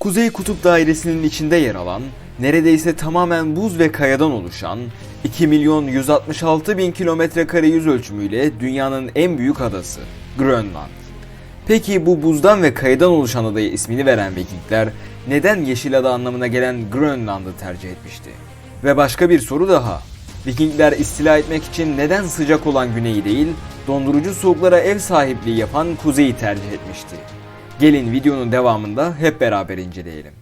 Kuzey Kutup Dairesi'nin içinde yer alan, neredeyse tamamen buz ve kayadan oluşan 2.166.000 kilometrekare yüz ölçümüyle dünyanın en büyük adası, Grönland. Peki bu buzdan ve kayadan oluşan adaya ismini veren Vikingler neden Yeşil Ada anlamına gelen Grönland'ı tercih etmişti? Ve başka bir soru daha. Vikingler istila etmek için neden sıcak olan güneyi değil, dondurucu soğuklara ev sahipliği yapan kuzeyi tercih etmişti? Gelin videonun devamında hep beraber inceleyelim.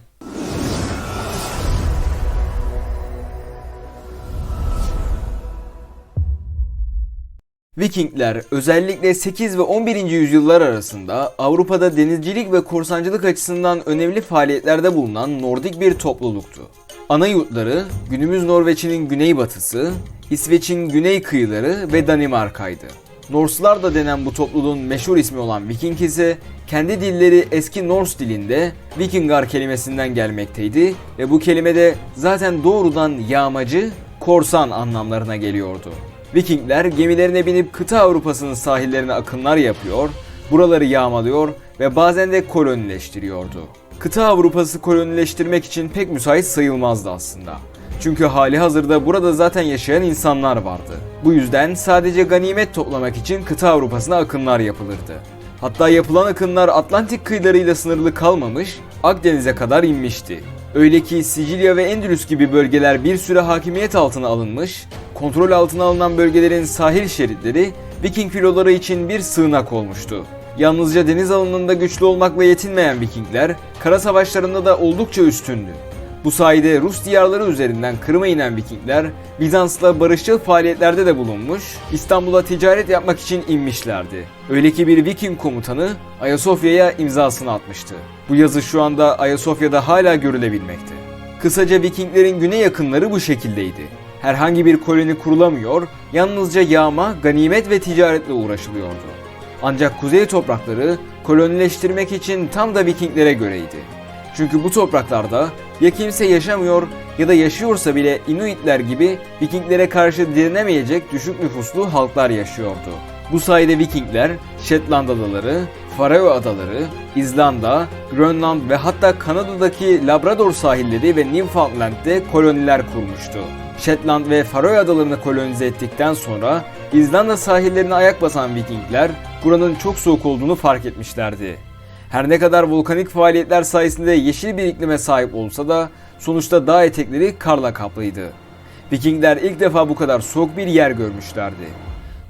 Vikingler özellikle 8 ve 11. yüzyıllar arasında Avrupa'da denizcilik ve korsancılık açısından önemli faaliyetlerde bulunan Nordik bir topluluktu. Ana yurtları günümüz Norveç'in güneybatısı, İsveç'in güney kıyıları ve Danimarka'ydı. Norslar da denen bu topluluğun meşhur ismi olan Viking ise kendi dilleri eski Norse dilinde Vikingar kelimesinden gelmekteydi ve bu kelime de zaten doğrudan yağmacı, korsan anlamlarına geliyordu. Vikingler gemilerine binip kıta Avrupa'sının sahillerine akınlar yapıyor, buraları yağmalıyor ve bazen de kolonileştiriyordu. Kıta Avrupa'sı kolonileştirmek için pek müsait sayılmazdı aslında. Çünkü hali hazırda burada zaten yaşayan insanlar vardı. Bu yüzden sadece ganimet toplamak için kıta Avrupa'sına akınlar yapılırdı. Hatta yapılan akınlar Atlantik kıyılarıyla sınırlı kalmamış, Akdeniz'e kadar inmişti. Öyle ki Sicilya ve Endülüs gibi bölgeler bir süre hakimiyet altına alınmış, kontrol altına alınan bölgelerin sahil şeritleri Viking filoları için bir sığınak olmuştu. Yalnızca deniz alanında güçlü olmakla yetinmeyen Vikingler, kara savaşlarında da oldukça üstündü. Bu sayede Rus diyarları üzerinden Kırım'a inen Vikingler, Bizans'la barışçıl faaliyetlerde de bulunmuş, İstanbul'a ticaret yapmak için inmişlerdi. Öyle ki bir Viking komutanı Ayasofya'ya imzasını atmıştı. Bu yazı şu anda Ayasofya'da hala görülebilmekte. Kısaca Vikinglerin güney yakınları bu şekildeydi. Herhangi bir koloni kurulamıyor, yalnızca yağma, ganimet ve ticaretle uğraşılıyordu. Ancak kuzey toprakları kolonileştirmek için tam da Vikinglere göreydi. Çünkü bu topraklarda ya kimse yaşamıyor ya da yaşıyorsa bile Inuitler gibi Vikinglere karşı direnemeyecek düşük nüfuslu halklar yaşıyordu. Bu sayede Vikingler Shetland adaları, Faroe adaları, İzlanda, Grönland ve hatta Kanada'daki Labrador sahilleri ve Newfoundland'de koloniler kurmuştu. Shetland ve Faroe adalarını kolonize ettikten sonra İzlanda sahillerine ayak basan Vikingler buranın çok soğuk olduğunu fark etmişlerdi. Her ne kadar volkanik faaliyetler sayesinde yeşil bir iklime sahip olsa da sonuçta dağ etekleri karla kaplıydı. Vikingler ilk defa bu kadar soğuk bir yer görmüşlerdi.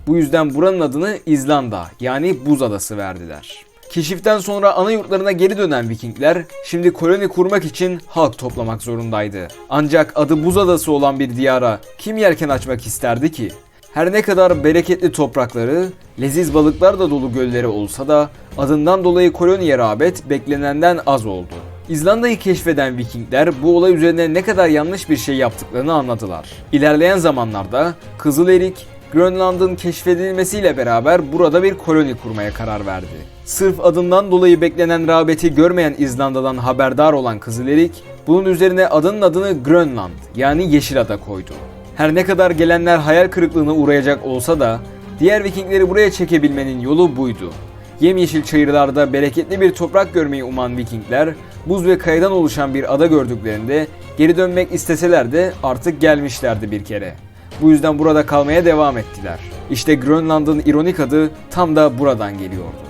Bu yüzden buranın adını İzlanda yani Buz Adası verdiler. Keşiften sonra ana yurtlarına geri dönen Vikingler şimdi koloni kurmak için halk toplamak zorundaydı. Ancak adı Buz Adası olan bir diyara kim yelken açmak isterdi ki? Her ne kadar bereketli toprakları, leziz balıklar da dolu gölleri olsa da adından dolayı koloniye rağbet beklenenden az oldu. İzlanda'yı keşfeden Vikingler bu olay üzerine ne kadar yanlış bir şey yaptıklarını anladılar. İlerleyen zamanlarda Kızıl Erik, Grönland'ın keşfedilmesiyle beraber burada bir koloni kurmaya karar verdi. Sırf adından dolayı beklenen rağbeti görmeyen İzlanda'dan haberdar olan Kızıl Erik, bunun üzerine adını Grönland yani Yeşil Ada koydu. Her ne kadar gelenler hayal kırıklığına uğrayacak olsa da diğer Vikingleri buraya çekebilmenin yolu buydu. Yemyeşil çayırlarda bereketli bir toprak görmeyi uman Vikingler buz ve kayadan oluşan bir ada gördüklerinde geri dönmek isteseler de artık gelmişlerdi bir kere. Bu yüzden burada kalmaya devam ettiler. İşte Grönland'ın ironik adı tam da buradan geliyordu.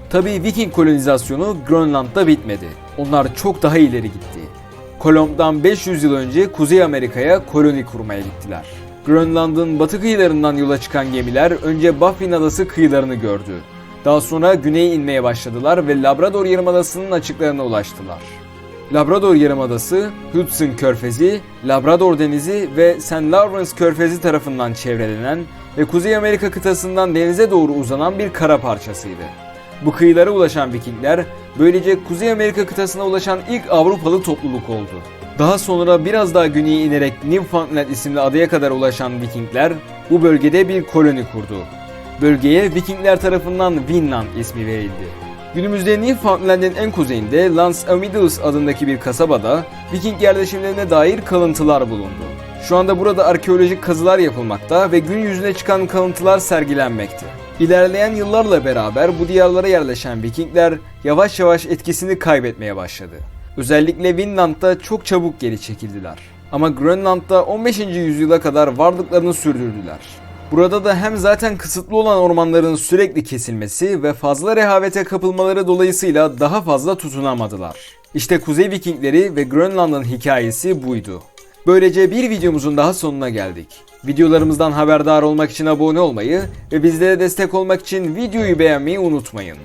Tabii Viking kolonizasyonu Grönland'da bitmedi. Onlar çok daha ileri gitti. Kolomb'dan 500 yıl önce Kuzey Amerika'ya koloni kurmaya gittiler. Grönland'ın batı kıyılarından yola çıkan gemiler önce Baffin Adası kıyılarını gördü. Daha sonra güneye inmeye başladılar ve Labrador Yarımadası'nın açıklarına ulaştılar. Labrador Yarımadası, Hudson Körfezi, Labrador Denizi ve St. Lawrence Körfezi tarafından çevrelenen ve Kuzey Amerika kıtasından denize doğru uzanan bir kara parçasıydı. Bu kıyılara ulaşan Vikingler böylece Kuzey Amerika kıtasına ulaşan ilk Avrupalı topluluk oldu. Daha sonra biraz daha güneye inerek Newfoundland isimli adaya kadar ulaşan Vikingler bu bölgede bir koloni kurdu. Bölgeye Vikingler tarafından Vinland ismi verildi. Günümüzde Newfoundland'in en kuzeyinde Lans Amidus adındaki bir kasabada Viking yerleşimlerine dair kalıntılar bulundu. Şu anda burada arkeolojik kazılar yapılmakta ve gün yüzüne çıkan kalıntılar sergilenmekte. İlerleyen yıllarla beraber bu diyarlara yerleşen Vikingler yavaş yavaş etkisini kaybetmeye başladı. Özellikle Vinland'da çok çabuk geri çekildiler. Ama Grönland'da 15. yüzyıla kadar varlıklarını sürdürdüler. Burada da hem zaten kısıtlı olan ormanların sürekli kesilmesi ve fazla rehavete kapılmaları dolayısıyla daha fazla tutunamadılar. İşte Kuzey Vikingleri ve Grönland'ın hikayesi buydu. Böylece bir videomuzun daha sonuna geldik. Videolarımızdan haberdar olmak için abone olmayı ve bizlere destek olmak için videoyu beğenmeyi unutmayın.